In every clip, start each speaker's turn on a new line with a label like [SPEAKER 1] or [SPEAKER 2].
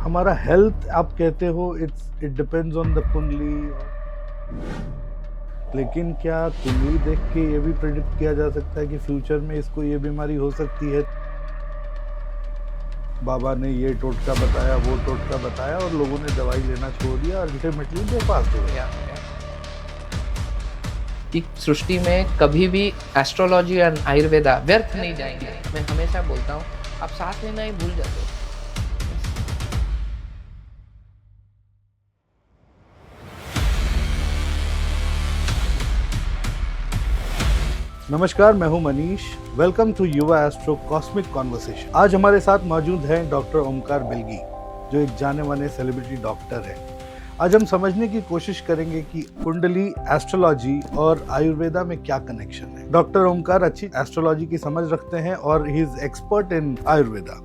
[SPEAKER 1] हमारा हेल्थ आप कहते हो इट डिपेंड्स ऑन द कुंडली, लेकिन क्या कुंडली देख के ये भी प्रेडिक्ट किया जा सकता है कि फ्यूचर में इसको ये बीमारी हो सकती है? बाबा ने ये टोटका बताया, वो टोटका बताया और लोगों ने दवाई लेना छोड़ दिया और अल्टीमेटली दे पास हो गए।
[SPEAKER 2] कि सृष्टि में कभी भी एस्ट्रोलॉजी और आयुर्वेदा व्यर्थ नहीं जाएंगे। मैं हमेशा बोलता हूँ, आप सांस लेना ही भूल जाते हो।
[SPEAKER 1] नमस्कार, मैं हूं मनीष। वेलकम टू युवा एस्ट्रो कॉस्मिक कॉन्वर्सेशन। आज हमारे साथ मौजूद हैं डॉक्टर ओमकार बिलगी, जो एक जाने माने सेलिब्रिटी डॉक्टर है। आज हम समझने की कोशिश करेंगे कि कुंडली, एस्ट्रोलॉजी और आयुर्वेदा में क्या कनेक्शन है। डॉक्टर ओमकार अच्छी एस्ट्रोलॉजी की समझ रखते हैं और he is expert in Ayurveda.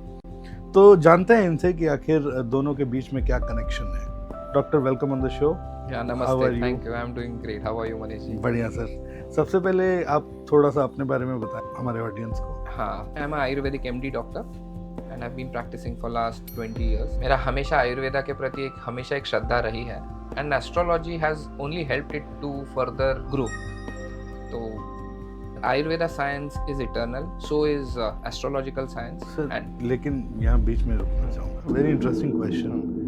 [SPEAKER 1] तो जानते हैं इनसे कि आखिर दोनों के बीच में क्या कनेक्शन है। Doctor, welcome on the show.
[SPEAKER 2] नमस्ते, thank you, I am doing great. How are you Manish ji?
[SPEAKER 1] बढ़िया सर। सबसे पहले आप थोड़ा सा अपने बारे में बताएं हमारे ऑडियंस को।
[SPEAKER 2] हाँ, I am Ayurvedic MD doctor and I been practising for last 20 years. मेरा हमेशा आयुर्वेदा के प्रति हमेशा एक श्रद्धा रही है and astrology has only helped it to further grow. तो Ayurveda science is eternal, so is astrological science.
[SPEAKER 1] And लेकिन यहाँ बीच में रुकना चाहूँगा। Very interesting question.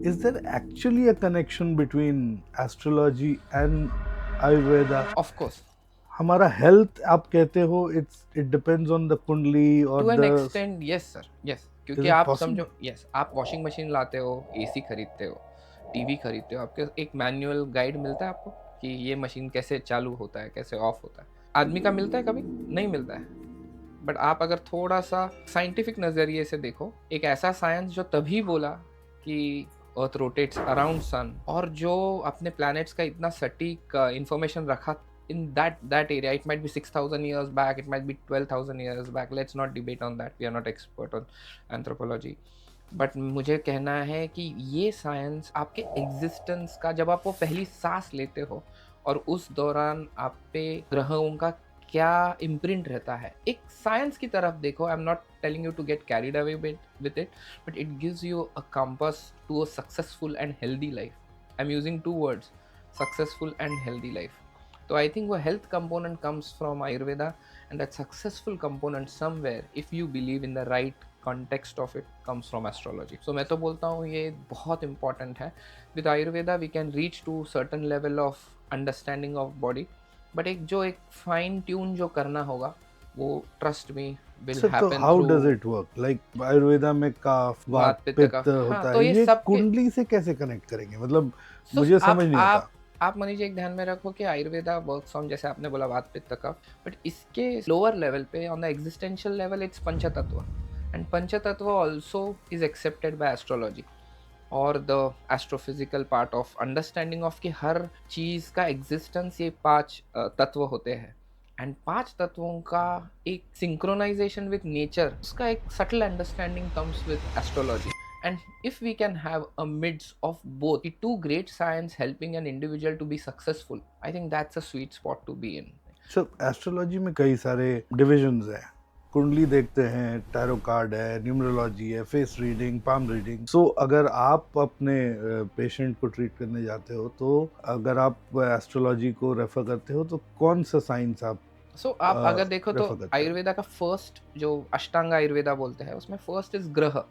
[SPEAKER 1] Is there actually a connection between astrology and Ayurveda?
[SPEAKER 2] Of course,
[SPEAKER 1] हमारा हेल्थ आप कहते हो it depends on the kundli और
[SPEAKER 2] to an
[SPEAKER 1] the
[SPEAKER 2] extent. Yes sir, yes. क्योंकि
[SPEAKER 1] it
[SPEAKER 2] आप
[SPEAKER 1] possible?
[SPEAKER 2] समझो, यस, आप वॉशिंग मशीन लाते हो, एसी खरीदते हो, टीवी खरीदते हो, आपके एक मैनुअल गाइड मिलता है आपको कि ये मशीन कैसे चालू होता है, कैसे ऑफ होता है। आदमी का मिलता है? कभी नहीं मिलता है। बट आप अगर थोड़ा सा साइंटिफिक नज़रिए से देखो, एक ऐसा साइंस जो तभी बोला कि अर्थ रोटेट्स अराउंड सन, और जो अपने प्लैनेट्स का इतना सटीक इंफॉर्मेशन रखा in that area. It might be 6,000 years back, it might be 12,000 years back. Let's not debate on that, we are not expert on anthropology. But मुझे कहना है कि ये साइंस आपके एग्जिस्टेंस का, जब आप वो पहली सांस लेते हो और उस दौरान आप पे ग्रहों का क्या इम्प्रिंट रहता है, एक साइंस की तरफ देखो। I am not telling you to get carried away with it, but it gives you a compass to a successful and healthy life. I am using two words, successful and healthy life. तो I think वो health component comes from Ayurveda and that successful component somewhere, if you believe in the right context of it, comes from astrology. So मैं तो बोलता हूँ ये बहुत important है। With Ayurveda we can reach to certain level of understanding of body, but एक fine tune जो करना होगा वो, trust me, will
[SPEAKER 1] सर, तो
[SPEAKER 2] happen
[SPEAKER 1] how
[SPEAKER 2] through
[SPEAKER 1] does it work? Like Ayurveda में काफ, वात,
[SPEAKER 2] वात पित्त
[SPEAKER 1] पित्त
[SPEAKER 2] कफ। हाँ,
[SPEAKER 1] होता
[SPEAKER 2] तो
[SPEAKER 1] है,
[SPEAKER 2] ये
[SPEAKER 1] ये
[SPEAKER 2] सब के
[SPEAKER 1] कुंडली से कैसे कनेक्ट करेंगे? मतलब
[SPEAKER 2] so
[SPEAKER 1] मुझे समझ नहीं आता।
[SPEAKER 2] आप मनीष एक ध्यान में रखो कि आयुर्वेदा वर्क्स ऑन, जैसे आपने बोला, वात पित्त कफ, बट इसके लोअर लेवल पे, on the existential level, it's panchatattva, and panchatattva also is accepted by astrology और the astrophysical part of understanding of कि हर चीज़ का एग्जिस्टेंस ये 5 तत्व होते हैं। एंड 5 तत्वों का एक सिंक्रोनाइजेशन विद नेचर, उसका एक subtle understanding comes with astrology. And if we can have a midst of both, the two great science helping an individual to be successful, I think that's a sweet spot to be in.
[SPEAKER 1] Sir, astrology में कई सारे divisions हैं। कुंडली देखते हैं, tarot card है, numerology है, face reading, palm reading. सो अगर आप अपने पेशेंट को ट्रीट करने जाते हो, तो अगर आप एस्ट्रोलॉजी को रेफर करते हो, तो कौन सा साइंस आप
[SPEAKER 2] आप अगर देखो तो
[SPEAKER 1] रेफर करते हो?
[SPEAKER 2] आयुर्वेदा का फर्स्ट जो अष्टांग आयुर्वेदा बोलते हैं, उसमें फर्स्ट इज ग्रह।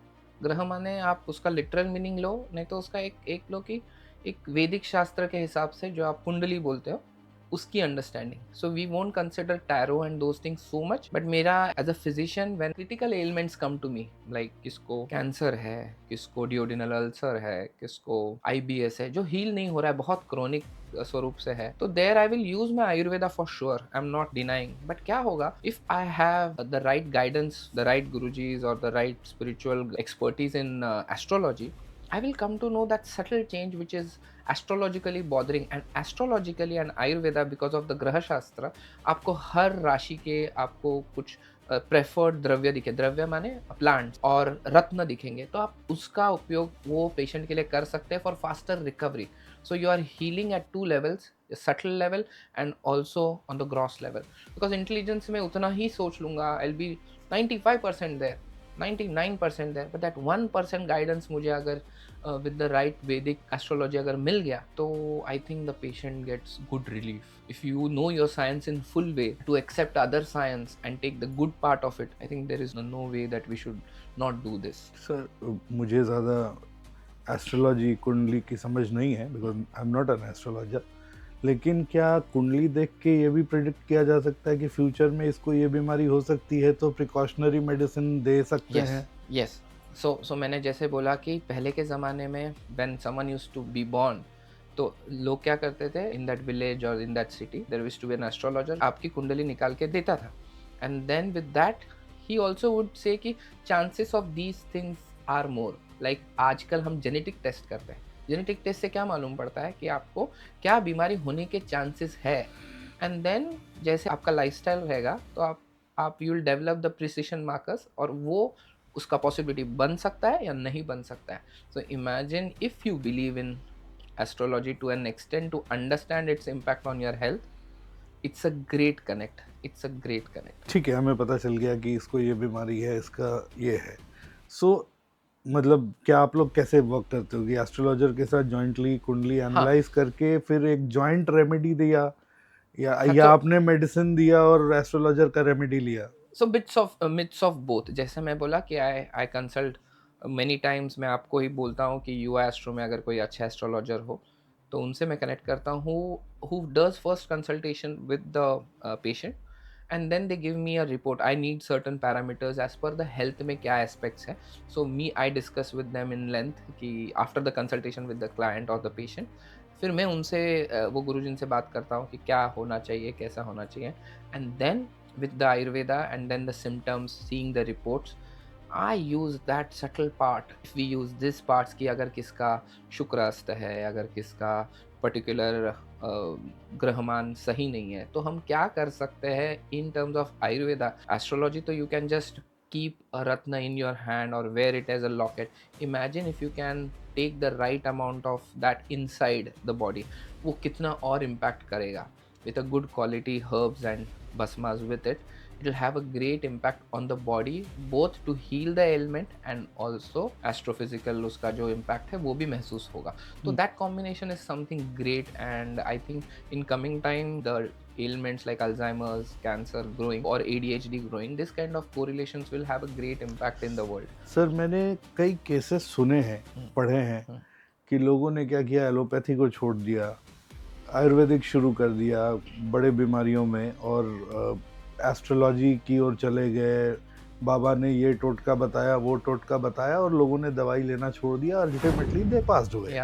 [SPEAKER 2] ग्रह माने आप उसका लिटरल मीनिंग लो, नहीं तो उसका एक लो कि एक वैदिक शास्त्र के हिसाब से जो आप कुंडली बोलते हो उसकी understanding. So we won't consider tarot and those things so much, but मेरा as a physician when critical elements come to me, like किसको कैंसर है, किसको डियोडिनल अल्सर है, किसको आईबीएस है जो हील नहीं हो रहा है, बहुत क्रोनिक स्वरूप से है, तो there I will use my Ayurveda for sure, I am not denying. But क्या होगा if I have the right guidance, the right gurujis और the right spiritual expertise in astrology, I will come to know that subtle change which is astrologically bothering, and astrologically and Ayurveda, because of the ग्रह शास्त्र, आपको हर राशि के आपको कुछ preferred द्रव्य दिखे, द्रव्य माने प्लांट्स, और रत्न दिखेंगे, तो आप उसका उपयोग वो पेशेंट के लिए कर सकते हैं for faster recovery. So you are healing at 2 levels, subtle level and also on the gross level, because intelligence में उतना ही सोच लूंगा, I will be 95% there, 99% there, but that 1% guidance मुझे अगर with the right Vedic astrology अगर मिल गया तो I think the patient gets good relief. If you know your science in full way to accept other science and take the good part of it, I think there is no way that we should not do this.
[SPEAKER 1] Sir मुझे ज़्यादा astrology कुंडली की समझ नहीं है because I am not an astrologer, लेकिन क्या कुंडली देख के ये भी प्रिडिक्ट किया जा सकता है कि फ्यूचर में इसको ये बीमारी हो सकती है तो प्रिकॉशनरी मेडिसिन दे सकते
[SPEAKER 2] Yes,
[SPEAKER 1] हैं?
[SPEAKER 2] yes. So मैंने जैसे बोला कि पहले के ज़माने में when someone used to be born, तो लोग क्या करते थे इन दैट विलेज और in that city there used to be an astrologer, आपकी कुंडली निकाल के देता था, and then with that he also would say कि chances of these things are more, like आजकल हम जेनेटिक टेस्ट करते हैं, जेनेटिक टेस्ट से क्या मालूम पड़ता है कि आपको क्या बीमारी होने के चांसेस है, एंड देन जैसे आपका लाइफस्टाइल रहेगा तो आप you will develop the precision markers, और वो उसका पॉसिबिलिटी बन सकता है या नहीं बन सकता है. So imagine if you believe in astrology to an extent to understand its impact on your health, it's a great connect. It's a great connect.
[SPEAKER 1] ठीक है, हमें पता चल गया कि इसको ये बीमारी है, इसका ये है. सो मतलब क्या आप लोग कैसे वर्क करते हो कि एस्ट्रोलॉजर के साथ जॉइंटली कुंडली एनालाइज करके फिर एक जॉइंट रेमेडी दिया या आपने मेडिसिन दिया और एस्ट्रोलॉजर का रेमेडी लिया?
[SPEAKER 2] So myths of both. जैसे मैं बोला कि I consult many times. मैं आपको ही बोलता हूँ कि युवा एस्ट्रो में अगर कोई अच्छा एस्ट्रोलॉजर हो तो उनसे मैं कनेक्ट करता हूँ, who does first consultation with the patient, and then they give me a report. I need certain parameters as per the health में क्या aspects है. So I discuss with them in length कि after the consultation with the client or the patient, फिर मैं उनसे वो गुरुजी से बात करता हूँ कि क्या होना चाहिए, कैसा होना चाहिए, and then with the Ayurveda and then the symptoms, seeing the reports, I use that subtle part. If we use this parts कि अगर किसका शुक्र अस्त है, अगर किसका पर्टिकुलर ग्रहमान सही नहीं है, तो हम क्या कर सकते हैं in terms of Ayurveda. Astrology तो you can just keep a ratna in your hand or wear it as a locket. Imagine if you can take the right amount of that inside the body, वो कितना और impact करेगा. With a good quality herbs and basmas with it, it will have a great impact on the body, both to heal the ailment and also astrophysical उसका जो impact है वो भी महसूस होगा. तो that combination is something great, and I think in coming time the ailments like Alzheimer's, cancer growing or ADHD growing, this kind of correlations will have a great impact in the world.
[SPEAKER 1] Sir मैंने कई cases सुने हैं, पढ़े हैं कि लोगों ने क्या किया, एलोपैथी को छोड़ दिया, आयुर्वेदिक शुरू कर दिया बड़े बीमारियों में, और एस्ट्रोलॉजी की ओर चले गए. बाबा ने ये टोटका बताया, वो टोटका बताया, और लोगों ने दवाई लेना छोड़ दिया, अल्टीमेटली दे पास्ड हुए.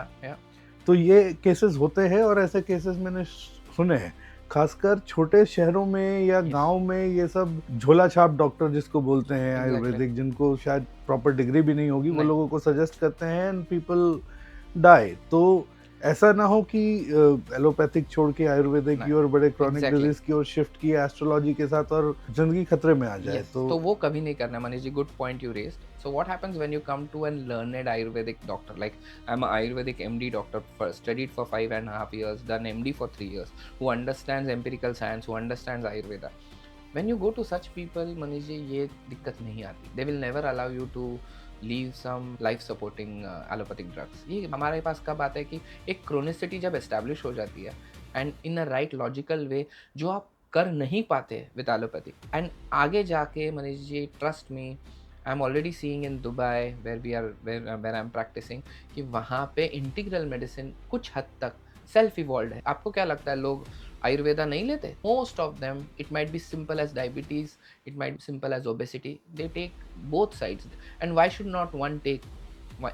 [SPEAKER 1] तो ये केसेस होते हैं, और ऐसे केसेस मैंने सुने हैं, खासकर छोटे शहरों में या गांव में. ये सब झोला छाप डॉक्टर जिसको बोलते हैं आयुर्वेदिक, जिनको शायद प्रॉपर डिग्री भी नहीं होगी, वो लोगों को सजेस्ट करते हैं एंड पीपल डाई. तो ऐसा ना हो कि एलोपैथिक छोड़ के आयुर्वेदिक की और बड़े क्रॉनिक डिजीज की ओर शिफ्ट किया एस्ट्रोलॉजी के साथ और जिंदगी खतरे में आ जाए.
[SPEAKER 2] तो वो कभी नहीं करना. Manish ji, good point you raised. So what happens when you come to an learned Ayurvedic doctor? Like I'm an Ayurvedic MD doctor, first studied for 5.5 years, done MD for 3 years, who understands empirical science, who understands Ayurveda. When you go to such people, Manish ji, ये दिक्कत नहीं आती. They will never allow you to leave some life supporting allopathic drugs. ये हमारे पास कब आता है कि एक chronicity जब establish हो जाती है and in a right logical way जो आप कर नहीं पाते with allopathy, and आगे जाके Manish ji, trust me, I'm already seeing in Dubai where I'm practicing कि वहाँ पे इंटीग्रल मेडिसिन कुछ हद तक सेल्फ इवॉल्व है. आपको क्या लगता है लोग आयुर्वेदा नहीं लेते? Most of them, it might be simple as diabetes, it might be simple as obesity, they take both sides. And why should not one take?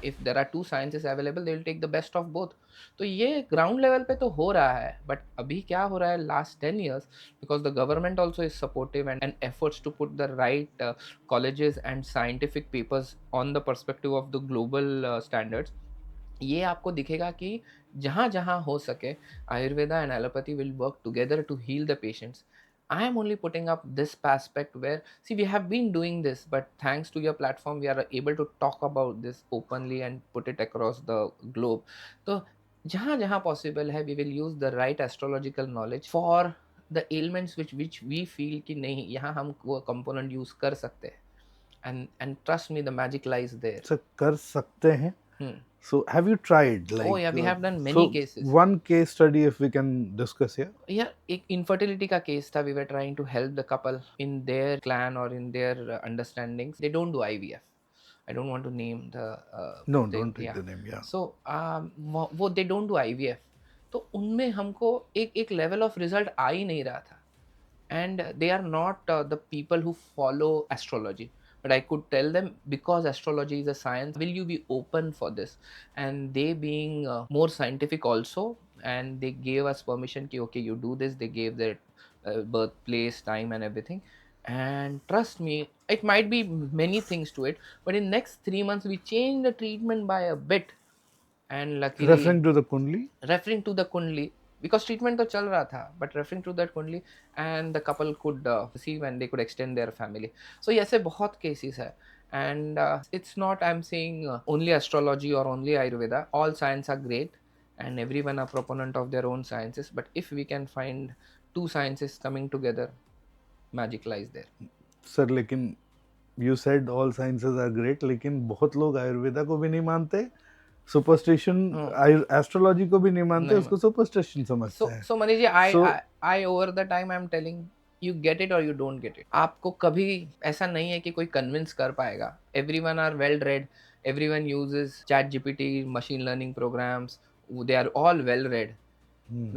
[SPEAKER 2] if there are two sciences available, they will take the best of both. तो ये ground level पे तो हो रहा है, but अभी क्या हो रहा है last 10 years, because the government also is supportive and efforts to put the right colleges and scientific papers on the perspective of the global standards. ये आपको दिखेगा कि जहाँ जहाँ हो सके Ayurveda and allopathy will work together to heal the patients. I am only putting up this aspect where, see, we have been doing this, but thanks to your platform, we are able to talk about this openly and put it across the globe. So, जहाँ जहाँ possible है, we will use the right astrological knowledge for the ailments which we feel कि नहीं, यहाँ हम वो component use कर सकते हैं. and trust me, the magic lies there.
[SPEAKER 1] Sir कर सकते हैं.
[SPEAKER 2] Hmm.
[SPEAKER 1] So have you tried
[SPEAKER 2] Oh yeah, we have done many
[SPEAKER 1] so
[SPEAKER 2] cases.
[SPEAKER 1] one case study if we can discuss here?
[SPEAKER 2] Yeah, एक infertility का case था. We were trying to help the couple in their clan or in their understandings. They don't do IVF. I don't want to name the
[SPEAKER 1] No,
[SPEAKER 2] thing.
[SPEAKER 1] don't take
[SPEAKER 2] Yeah.
[SPEAKER 1] the name. Yeah.
[SPEAKER 2] So वो they don't do IVF. तो उनमें हमको एक level of result आ ही नहीं रहा था. And they are not the people who follow astrology, but I could tell them, because astrology is a science, will you be open for this? And they being more scientific also, and they gave us permission ki okay, you do this. They gave their birthplace, time and everything. And trust me, it might be many things to it, but in next 3 months we changed the treatment by a bit. And luckily,
[SPEAKER 1] Referring to the Kundli?
[SPEAKER 2] referring to the kundli, because treatment तो चल रहा था, but referring to that kundli, and the couple could receive and they could extend their family. So ये ऐसे बहुत cases है. And it's not I'm saying only astrology or only Ayurveda. All science are great, and everyone are proponent of their own sciences. But if we can find two sciences coming together, magic lies there.
[SPEAKER 1] Sir लेकिन you said all sciences are great, लेकिन बहुत लोग आयुर्वेदा को भी नहीं मानते, superstition astrology को भी नहीं मानते,
[SPEAKER 2] नहीं
[SPEAKER 1] उसको सुपरस्टिशन समझते हैं.
[SPEAKER 2] So Manish ji,
[SPEAKER 1] So-
[SPEAKER 2] I over the time I'm telling you, get it or you don't get it. आपको कभी ऐसा नहीं है कि कोई convince कर पाएगा. Everyone are well read. Everyone uses chat GPT, machine learning programs. They are all well read.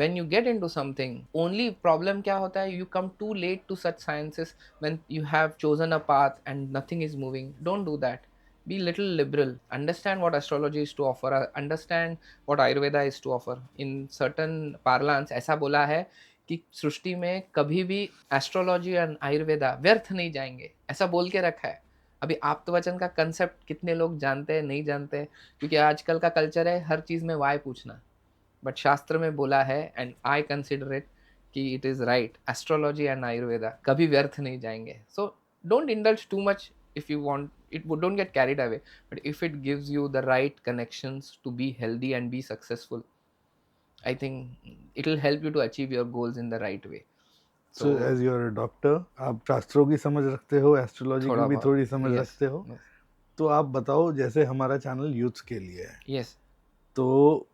[SPEAKER 2] When you get into something, only problem क्या होता है, you come too late to such sciences when you have chosen a path and nothing is moving. Don't do that. Be little liberal. Understand what astrology is to offer. Understand what Ayurveda is to offer. In certain parlance ऐसा बोला है कि सृष्टि में कभी भी astrology और आयुर्वेदा व्यर्थ नहीं जाएंगे, ऐसा बोल के रखा है. अभी आप्तवचन का कंसेप्ट कितने लोग जानते हैं, नहीं जानते हैं, क्योंकि आजकल का कल्चर है हर चीज़ में वाय पूछना. बट शास्त्र में बोला है, एंड आई कंसिडर इट, कि it is right. Astrology and Ayurveda कभी व्यर्थ नहीं जाएंगे. So don't indulge too much. If you want it, don't get carried away, but if it gives you the right connections to be healthy and be successful, I think it will help you to achieve your goals in the right way.
[SPEAKER 1] So as you are a doctor, आप शास्त्रों की समझ रखते हो, astrology की
[SPEAKER 2] थोड़ा
[SPEAKER 1] भी
[SPEAKER 2] बहुत,
[SPEAKER 1] थोड़ी समझ
[SPEAKER 2] yes,
[SPEAKER 1] रखते हो,
[SPEAKER 2] yes,
[SPEAKER 1] तो आप बताओ, जैसे हमारा चैनल यूथ्स के लिए है,
[SPEAKER 2] yes.
[SPEAKER 1] तो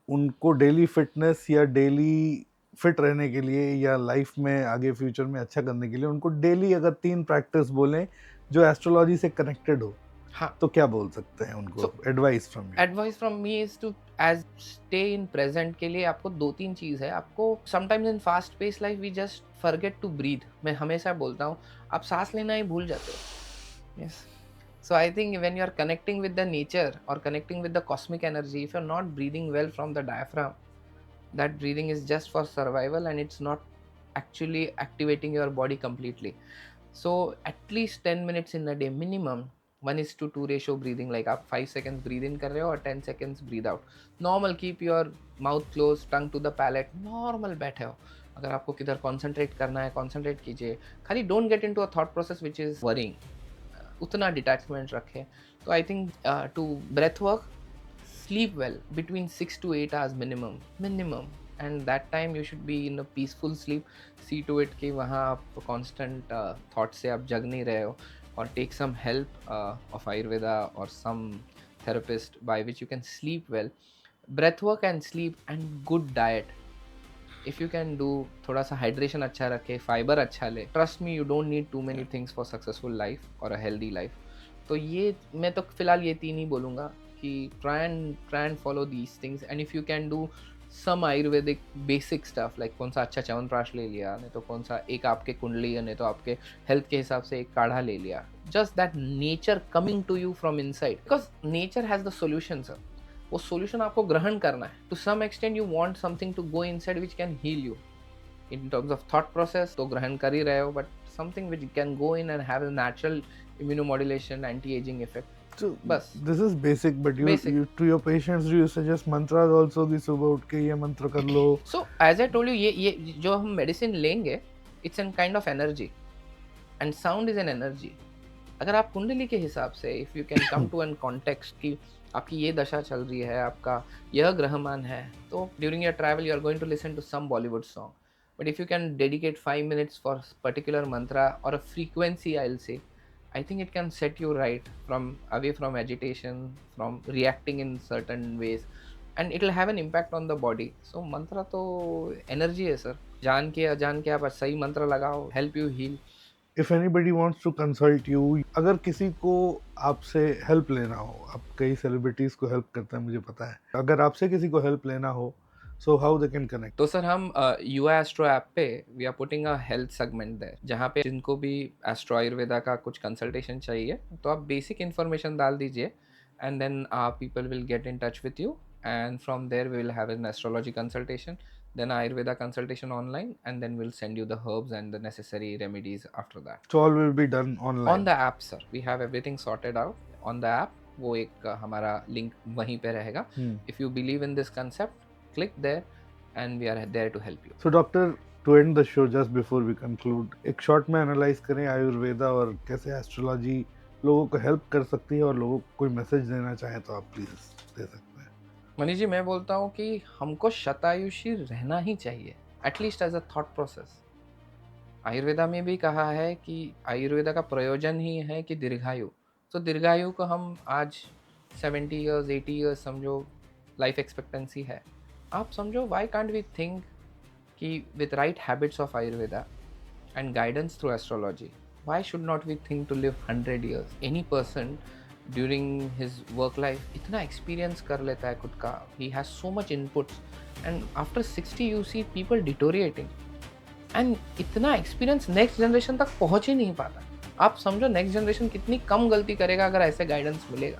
[SPEAKER 1] उनको डेली फिटनेस या डेली फिट रहने के लिए या लाइफ में आगे फ्यूचर में अच्छा करने के लिए उनको डेली अगर 3 प्रैक्टिस बोलें जो एस्ट्रोलॉजी से कनेक्टेड हो,
[SPEAKER 2] हाँ.
[SPEAKER 1] तो क्या बोल सकते हैं उनको?
[SPEAKER 2] So-
[SPEAKER 1] advice from you.
[SPEAKER 2] Advice from me is to as stay in present के लिए आपको 2-3 चीज़ है. आपको sometimes in fast pace life we just forget to breathe. मैं हमेशा बोलता हूँ, आप सांस लेना ही भूल जाते हो. Yes. So I think when you are connecting with the nature or connecting with the cosmic energy, if you're not breathing well from the diaphragm, that breathing is just for survival and it's not actually activating your body completely. So at least 10 minutes in a day minimum, 1:2 ratio breathing, like आप 5 seconds breathe in कर रहे हो और 10 seconds breathe out. Normal, keep your mouth closed, tongue to the palate, normal बैठे हो. अगर आपको किधर concentrate करना है, concentrate कीजिए. खाली don't get into a thought process which is worrying. उतना डिटैचमेंट रखें. तो I think two breath work, sleep well between 6 to 8 hours minimum, and that time you should be in a peaceful sleep. See to it कि वहाँ आप constant thought से आप जग नहीं रहे हो, और take some help of Ayurveda or some therapist by which you can sleep well. Breath work and sleep and good diet. If you can do, थोड़ा सा हाइड्रेशन अच्छा रखे, फाइबर अच्छा ले, trust me, you don't need too many things for successful life और a healthy life. तो ये मैं तो फिलहाल ये 3 ही बोलूँगा कि try and follow these things. And if you can do some Ayurvedic basic stuff, like कौन सा अच्छा च्यवनप्राश ले लिया, नहीं तो कौन सा एक आपके कुंडली है, नहीं तो आपके हेल्थ के हिसाब से एक काढ़ा ले लिया. Just that nature coming to you from inside, because nature has the solution sir. वो सॉल्यूशन आपको ग्रहण करना है. To some extent you want something to go inside which can heal you in terms of thought process, तो ग्रहण कर ही रहे हो, but something which can go in and have a natural immunomodulation, anti ageing effect.
[SPEAKER 1] So
[SPEAKER 2] बस.
[SPEAKER 1] this is basic, but
[SPEAKER 2] Basic.
[SPEAKER 1] you to your patients do you suggest mantras also कि सुबह उठ के ये मंत्र कर लो?
[SPEAKER 2] So as I told you, ये जो हम मेडिसिन लेंगे, it's an kind of energy, and sound is an energy. अगर आप कुंडली के हिसाब से, if you can come to an context कि आपकी ये दशा चल रही है, आपका यह ग्रहमान है, तो during your travel you are going to listen to some Bollywood song. But if you can dedicate 5 minutes for particular mantra और a frequency, I will say, I think it can set you right from away from agitation, from reacting in certain ways, and it will have an impact on the body. So mantra तो energy है sir, जान के अजान के आप सही मंत्र लगाओ, help you heal.
[SPEAKER 1] If anybody wants to consult you, अगर किसी को आपसे हेल्प लेना हो, आप कई सेलिब्रिटीज को हेल्प करते हैं मुझे पता है, अगर आपसे किसी को हेल्प लेना हो, so how they can connect?
[SPEAKER 2] तो सर हम युवा एस्ट्रो ऐप पे we are putting a health segment there, जहाँ पे जिनको भी एस्ट्रो आयुर्वेदा का कुछ कंसल्टेशन चाहिए तो आप बेसिक इन्फॉर्मेशन डाल दीजिए, and then people will get in touch with you, and from there we will have an astrology consultation, then ayurveda consultation online, and then we'll send you the herbs and the necessary remedies after that.
[SPEAKER 1] So all will be done online
[SPEAKER 2] On the app sir, we have everything sorted out on the app. वो एक हमारा link वहीं पे रहेगा. If you believe in this concept, click there and we are there to help you.
[SPEAKER 1] So doctor, to end the show, just before we conclude, एक short में analyse करें आयुर्वेदा और कैसे एस्ट्रोलॉजी लोगों को हेल्प कर सकती है, और लोगों को कोई मैसेज देना चाहे तो आप प्लीज दे सकते हैं.
[SPEAKER 2] मनीष जी, मैं बोलता हूँ कि हमको शतायुषी रहना ही चाहिए, at least as a thought process. Ayurveda में भी कहा है कि आयुर्वेदा का प्रयोजन ही है कि दीर्घायु. तो दीर्घायु को हम आज 70 ईयर्स 80 ईयर्स समझो लाइफ एक्सपेक्टेंसी है. आप समझो वाई कांट वी थिंक कि with right habits of Ayurveda and guidance through astrology, why should not we think to live 100 years? Any person during his work life इतना एक्सपीरियंस कर लेता है खुद का, he has so much inputs, and after 60 you see people deteriorating, and इतना experience next generation तक पहुंच ही नहीं पाता. आप समझो नेक्स्ट जनरेशन कितनी कम गलती करेगा अगर ऐसे गाइडेंस मिलेगा.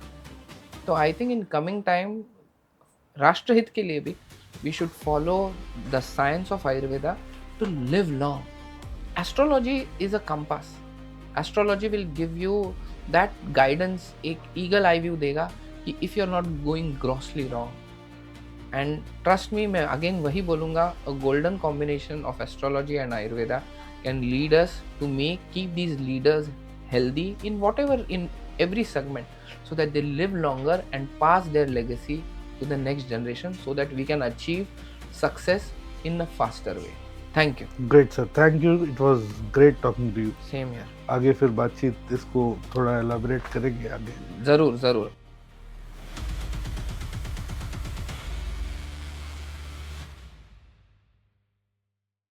[SPEAKER 2] तो I think in coming time राष्ट्रहित के लिए भी we should follow the science of Ayurveda to live long. Astrology is a compass. Astrology will give you that guidance, एक ईगल आई व्यू देगा कि if you are not going grossly wrong. And trust me, मैं again वही बोलूँगा, a golden combination of astrology and Ayurveda can lead us to keep these leaders healthy in whatever, in every segment, so that they live longer and pass their legacy to the next generation, so that we can achieve success in a faster way. Thank you.
[SPEAKER 1] Great sir, thank you, it was great talking to you.
[SPEAKER 2] Same here.
[SPEAKER 1] आगे फिर बातचीत इसको थोड़ा elaborate करेंगे आगे.
[SPEAKER 2] ज़रूर ज़रूर.